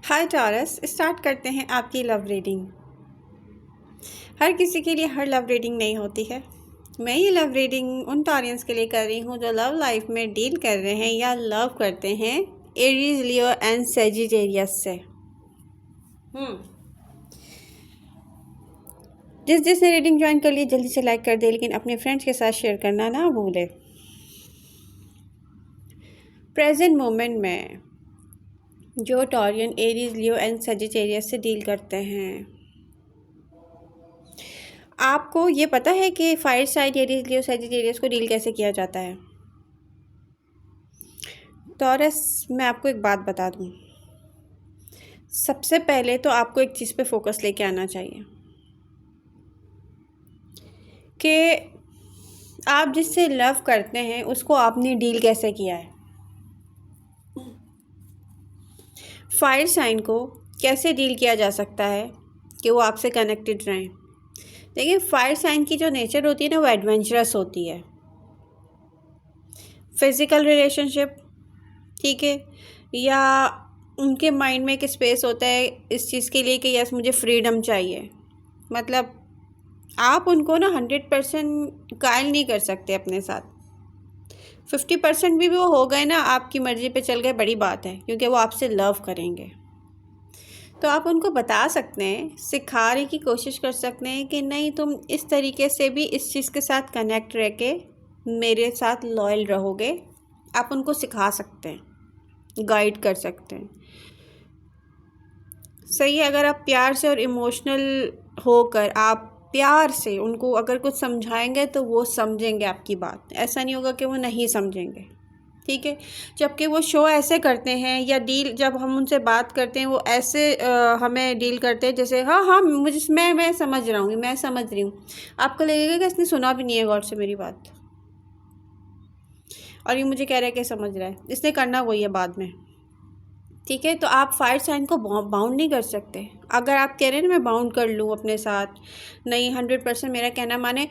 हाय taurus, start करते हैं आपकी लव रीडिंग। हर किसी के लिए हर लव रीडिंग नहीं होती है। मैं ये लव रीडिंग उन टॉरियंस के लिए कर रही हूँ जो लव लाइफ में डील कर रहे हैं या लव करते हैं एरीज, लियो एंड सेजिटेरियस से। जिसने रीडिंग ज्वाइन कर ली जल्दी से लाइक कर दे, लेकिन अपने फ्रेंड्स के साथ शेयर करना ना भूले। प्रेजेंट मोमेंट में जो Taurean Aries, Leo and Sagittarius से डील करते हैं, आपको ये पता है कि फायर साइन एरीज, लियो, सेजिटेरियस को डील कैसे किया जाता है? टॉरस, मैं आपको एक बात बता दूं। सबसे पहले तो आपको एक चीज़ पे फोकस लेके आना चाहिए कि आप जिससे लव करते हैं उसको आपने डील कैसे किया है। फायर साइन को कैसे डील किया जा सकता है कि वो आपसे कनेक्टेड रहें। देखिए, फायर साइन की जो नेचर होती है ना, वो एडवेंचरस होती है। फिज़िकल रिलेशनशिप, ठीक है, या उनके माइंड में एक स्पेस होता है इस चीज़ के लिए कि यस मुझे फ्रीडम चाहिए। मतलब आप उनको ना 100% कायल नहीं कर सकते अपने साथ। 50% भी वो हो गए ना, आपकी मर्ज़ी पे चल गए, बड़ी बात है, क्योंकि वो आपसे लव करेंगे। तो आप उनको बता सकते हैं, सिखाने की कोशिश कर सकते हैं कि नहीं, तुम इस तरीके से भी इस चीज़ के साथ कनेक्ट रह के मेरे साथ लॉयल रहोगे। आप उनको सिखा सकते हैं, गाइड कर सकते हैं। सही है, अगर आप प्यार से और इमोशनल होकर आप प्यार से उनको अगर कुछ समझाएंगे तो वो समझेंगे आपकी बात। ऐसा नहीं होगा कि वो नहीं समझेंगे, ठीक है। जबकि वो शो ऐसे करते हैं या डील जब हम उनसे बात करते हैं वो ऐसे हमें डील करते हैं जैसे हाँ हाँ मैं समझ रहा हूँ, मैं समझ रही हूँ। आपको लगेगा कि इसने सुना भी नहीं है गौर से मेरी बात, और ये मुझे कह रहा है कि समझ रहा है। इसने करना वही है बाद में, ठीक है। तो आप फायर साइन को बाउंड नहीं कर सकते। अगर आप कह रहे हैं ना मैं बाउंड कर लूँ अपने साथ, नहीं, 100% मेरा कहना माने।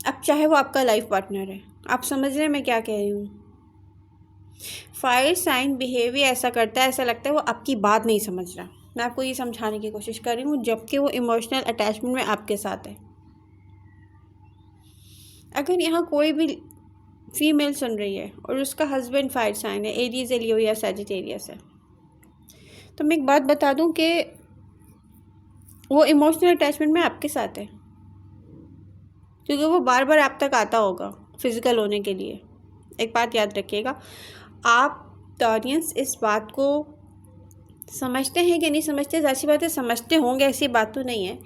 अब चाहे वो आपका लाइफ पार्टनर है, आप समझ रहे हैं मैं क्या कह रही हूँ। फायर साइन बिहेवियर ऐसा करता है, ऐसा लगता है वो आपकी बात नहीं समझ रहा। मैं आपको ये समझाने की कोशिश कर रही हूँ, जबकि वो इमोशनल अटैचमेंट में आपके साथ है। अगर यहाँ कोई भी फीमेल सुन रही है और उसका हस्बैंड फायर साइन है, एरीज, लियो या सजिटेरियस है, तो मैं एक बात बता दूं कि वो इमोशनल अटैचमेंट में आपके साथ है, क्योंकि वो बार बार आप तक आता होगा फिज़िकल होने के लिए। एक बात याद रखिएगा, आप टॉरियंस इस बात को समझते हैं कि नहीं समझते, ऐसी बात है, समझते होंगे, ऐसी बात तो नहीं है,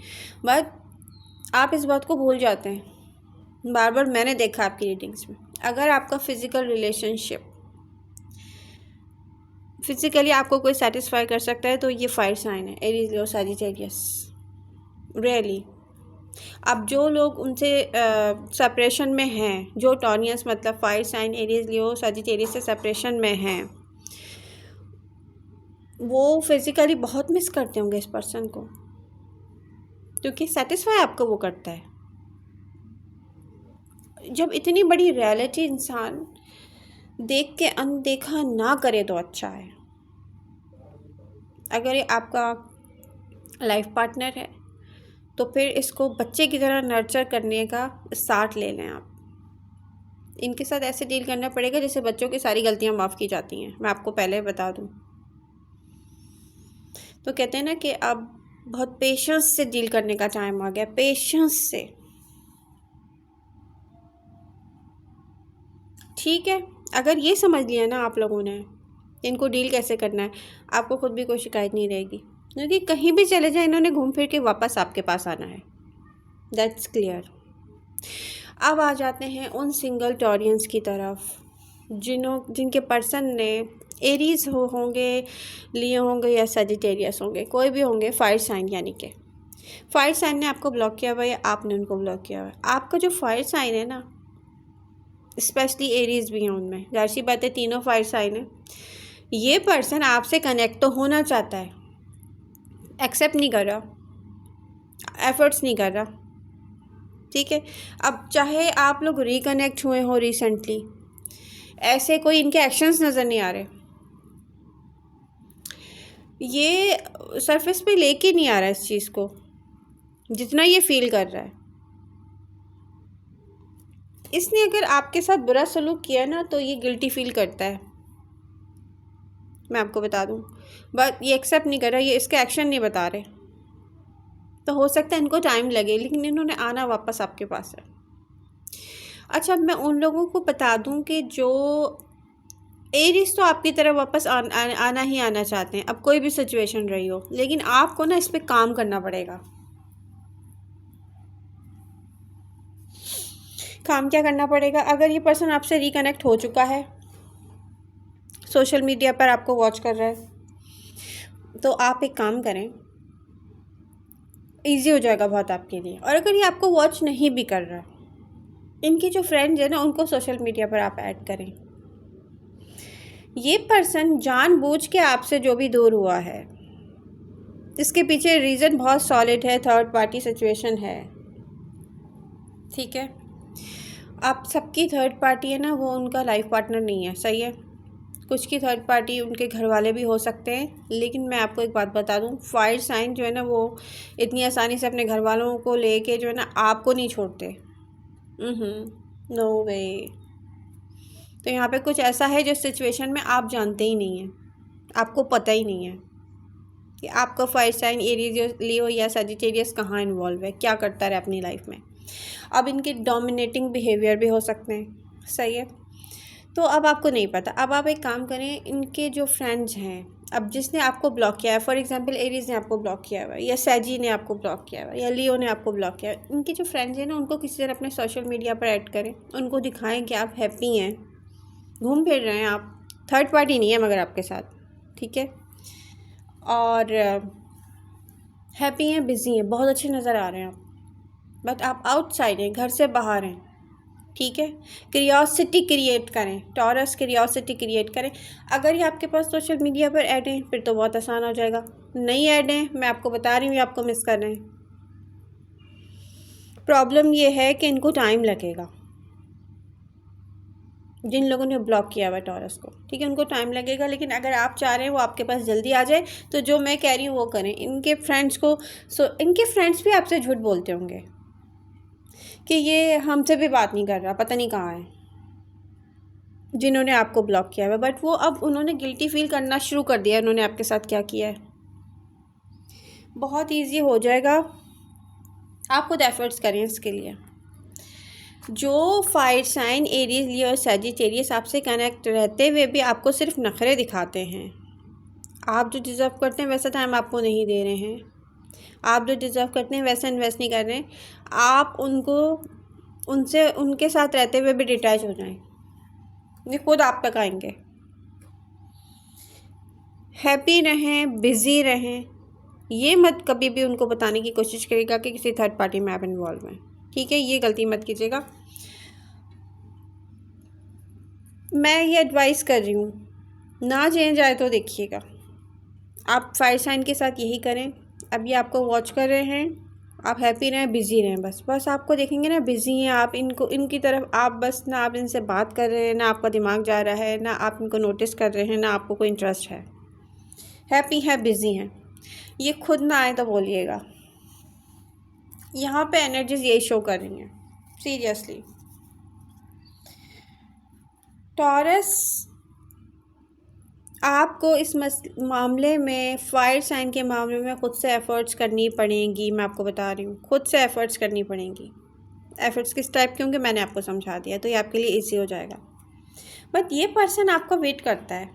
बट आप इस बात को भूल जाते हैं। बार बार मैंने देखा आपकी रीडिंग्स में, अगर आपका फिज़िकल रिलेशनशिप, फिज़िकली आपको कोई सेटिस्फाई कर सकता है तो ये फायर साइन है, एरीज, लियो, सजिटेरियस। रियली अब जो लोग उनसे सेपरेशन में हैं, जो टॉरियंस मतलब फायर साइन, एरीज, लियो, सजिटेरियस से सेपरेशन में हैं, वो फिज़िकली बहुत मिस करते होंगे इस पर्सन को, क्योंकि सेटिस्फाई आपको वो करता है। जब इतनी बड़ी रियलिटी इंसान देख के अनदेखा ना करे तो अच्छा है। अगर ये आपका लाइफ पार्टनर है तो फिर इसको बच्चे की तरह नर्चर करने का स्टार्ट ले लें आप। इनके साथ ऐसे डील करना पड़ेगा जैसे बच्चों की सारी गलतियां माफ़ की जाती हैं, मैं आपको पहले बता दूं। तो कहते हैं ना कि अब बहुत पेशेंस से डील करने का टाइम आ गया, पेशेंस से, ठीक है। अगर ये समझ लिया ना आप लोगों ने इनको डील कैसे करना है, आपको खुद भी कोई शिकायत नहीं रहेगी, क्योंकि कहीं भी चले जाए इन्होंने घूम फिर के वापस आपके पास आना है। That's clear. अब आ जाते हैं उन सिंगल टॉरियंस की तरफ जिनके पर्सन ने एरीज होंगे, लियो होंगे या सजिटेरियस होंगे, कोई भी होंगे फायर साइन, यानी कि फायर साइन ने आपको ब्लॉक किया हुआ है या आपने उनको ब्लॉक किया हुआ है। आपका जो फायर साइन है ना, स्पेशली एरीज भी हैं उनमें, जाहिर सी बात है तीनों फायर साइन है। ये पर्सन आपसे कनेक्ट तो होना चाहता है, एक्सेप्ट नहीं कर रहा, एफर्ट्स नहीं कर रहा, ठीक है। अब चाहे आप लोग रिकनेक्ट हुए हो रिसेंटली, ऐसे कोई इनके एक्शंस नज़र नहीं आ रहे, ये सरफेस पे लेके नहीं आ रहा है इस चीज़ को, जितना ये फील कर रहा है। इसने अगर आपके साथ बुरा सलूक किया ना तो ये गिल्टी फील करता है, मैं आपको बता दूं। बट ये एक्सेप्ट नहीं कर रहा, ये इसके एक्शन नहीं बता रहे। तो हो सकता है इनको टाइम लगे, लेकिन इन्होंने आना वापस आपके पास है। अच्छा, अब मैं उन लोगों को बता दूं कि जो एरीज तो आपकी तरफ वापस आना ही आना चाहते हैं, अब कोई भी सिचुएशन रही हो, लेकिन आपको ना इस पर काम करना पड़ेगा। काम क्या करना पड़ेगा? अगर ये पर्सन आपसे रिकनेक्ट हो चुका है, सोशल मीडिया पर आपको वॉच कर रहा है, तो आप एक काम करें, इजी हो जाएगा बहुत आपके लिए। और अगर ये आपको वॉच नहीं भी कर रहा, इनके जो फ्रेंड्स हैं ना, उनको सोशल मीडिया पर आप ऐड करें। ये पर्सन जानबूझ के आपसे जो भी दूर हुआ है, इसके पीछे रीज़न बहुत सॉलिड है, थर्ड पार्टी सिचुएशन है, ठीक है। आप सबकी थर्ड पार्टी है ना, वो उनका लाइफ पार्टनर नहीं है, सही है। कुछ की थर्ड पार्टी उनके घर वाले भी हो सकते हैं, लेकिन मैं आपको एक बात बता दूं, फायर साइन जो है ना, वो इतनी आसानी से अपने घर वालों को लेके जो है ना आपको नहीं छोड़ते। नो वे। तो यहाँ पे कुछ ऐसा है जो सिचुएशन में आप जानते ही नहीं हैं, आपको पता ही नहीं है कि आपका फायर साइन एरीज लियो या सजिटेरियस कहाँ इन्वॉल्व है, क्या करता रहे अपनी लाइफ में। अब इनके डोमिनेटिंग बिहेवियर भी हो सकते हैं, सही है। तो अब आपको नहीं पता। अब आप एक काम करें, इनके जो फ्रेंड्स हैं, अब जिसने आपको ब्लॉक किया है, फॉर एग्जांपल एरीज ने आपको ब्लॉक किया हुआ है, या सैजी ने आपको ब्लॉक किया हुआ है, या लियो ने आपको ब्लॉक किया है, इनके जो फ्रेंड्स हैं ना, उनको किसी तरह अपने सोशल मीडिया पर ऐड करें, उनको दिखाएं कि आप हैप्पी हैं, घूम फिर रहे हैं, आप थर्ड पार्टी नहीं है मगर आपके साथ, ठीक है। और हैप्पी हैं, बिज़ी हैं, बहुत अच्छे नज़र आ रहे हैं आप, बट आप आउटसाइड हैं, घर से बाहर हैं, ठीक है। क्यूरियोसिटी क्रिएट करें, टॉरस क्यूरियोसिटी क्रिएट करें। अगर ये आपके पास सोशल मीडिया पर ऐड हैं, फिर तो बहुत आसान हो जाएगा। नहीं ऐड हैं, मैं आपको बता रही हूँ, आपको मिस कर रहे हैं। प्रॉब्लम ये है कि इनको टाइम लगेगा, जिन लोगों ने ब्लॉक किया हुआ टॉरस को, ठीक है, उनको टाइम लगेगा। लेकिन अगर आप चाह रहे हैं वो आपके पास जल्दी आ जाए, तो जो मैं कह रही हूँ वो करें। इनके फ्रेंड्स को इनके फ्रेंड्स भी आपसे झूठ बोलते होंगे कि ये हमसे भी बात नहीं कर रहा, पता नहीं कहाँ है, जिन्होंने आपको ब्लॉक किया हुआ। बट वो अब उन्होंने गिल्टी फील करना शुरू कर दिया, उन्होंने आपके साथ क्या किया है। बहुत ईजी हो जाएगा, आप खुद एफर्ट्स करें इसके लिए। जो फायर साइन एरीज, लियो और सजिटेरियस आपसे कनेक्ट रहते हुए भी आपको सिर्फ नखरे दिखाते हैं, आप जो डिज़र्व करते हैं वैसा टाइम आपको नहीं दे रहे हैं, आप जो डिज़र्व करते हैं वैसा इन्वेस्ट नहीं कर रहे हैं, आप उनसे उनके साथ रहते हुए भी डिटैच हो जाएं, ये खुद आप तक आएंगे। हैप्पी रहें, बिज़ी रहें, ये मत कभी भी उनको बताने की कोशिश करिएगा कि किसी थर्ड पार्टी में आप इन्वॉल्व हैं, ठीक है, ये गलती मत कीजिएगा। मैं ये एडवाइस कर रही हूँ, ना चेंज आए तो देखिएगा, आप फायर साइन के साथ यही करें। अब ये आपको वॉच कर रहे हैं, आप हैप्पी रहें, बिज़ी रहें, बस आपको देखेंगे ना बिज़ी हैं आप, इनको इनकी तरफ आप बस ना आप इनसे बात कर रहे हैं, ना आपका दिमाग जा रहा है, ना आप इनको नोटिस कर रहे हैं, ना आपको कोई इंटरेस्ट है। हैप्पी है, बिज़ी हैं, ये खुद ना आए तो बोलिएगा। यहाँ पे एनर्जीज यही शो कर रही हैं, सीरियसली। टॉरस, आपको इस मामले में, फायर साइन के मामले में खुद से एफ़र्ट्स करनी पड़ेंगी, मैं आपको बता रही हूँ, खुद से एफ़र्ट्स करनी पड़ेंगी। एफ़र्ट्स किस टाइप के होंगे मैंने आपको समझा दिया, तो ये आपके लिए इजी हो जाएगा। बट ये पर्सन आपका वेट करता है।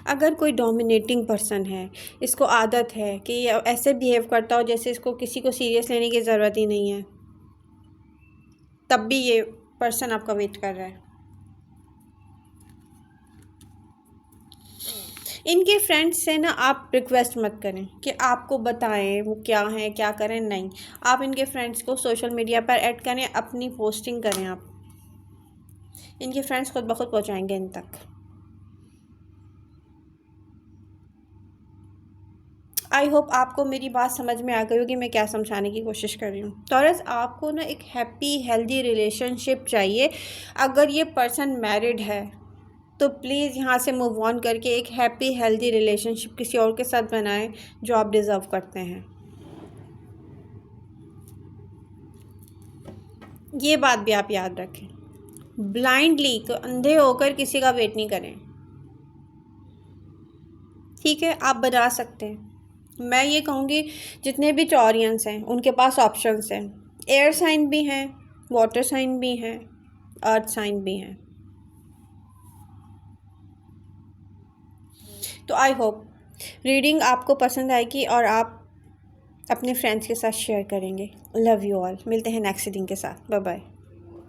अगर कोई डोमिनेटिंग पर्सन है, इसको आदत है कि ये ऐसे बिहेव करता हो जैसे इसको किसी को सीरियस लेने की ज़रूरत ही नहीं है, तब भी ये पर्सन आपका वेट कर रहा है। इनके फ्रेंड्स से ना आप रिक्वेस्ट मत करें कि आपको बताएं वो क्या है, क्या करें, नहीं। आप इनके फ्रेंड्स को सोशल मीडिया पर ऐड करें, अपनी पोस्टिंग करें, आप इनके फ्रेंड्स खुद ब खुद पहुँचाएँगे इन तक। आई होप आपको मेरी बात समझ में आ गई होगी, मैं क्या समझाने की कोशिश कर रही हूँ। टॉरस, आपको ना एक हैप्पी हेल्दी रिलेशनशिप चाहिए। अगर ये पर्सन मैरिड है तो प्लीज़ यहाँ से मूव ऑन करके एक हैप्पी हेल्दी रिलेशनशिप किसी और के साथ बनाएं जो आप डिज़र्व करते हैं। ये बात भी आप याद रखें, ब्लाइंडली अंधे होकर किसी का वेट नहीं करें, ठीक है। आप बना सकते हैं। मैं ये कहूँगी जितने भी टॉरियंस हैं उनके पास ऑप्शंस हैं, एयर साइन भी हैं, वाटर साइन भी हैं, अर्थ साइन भी हैं। तो आई होप रीडिंग आपको पसंद आएगी और आप अपने फ्रेंड्स के साथ शेयर करेंगे। Love you all. मिलते हैं नेक्स्ट रीडिंग के साथ। Bye bye.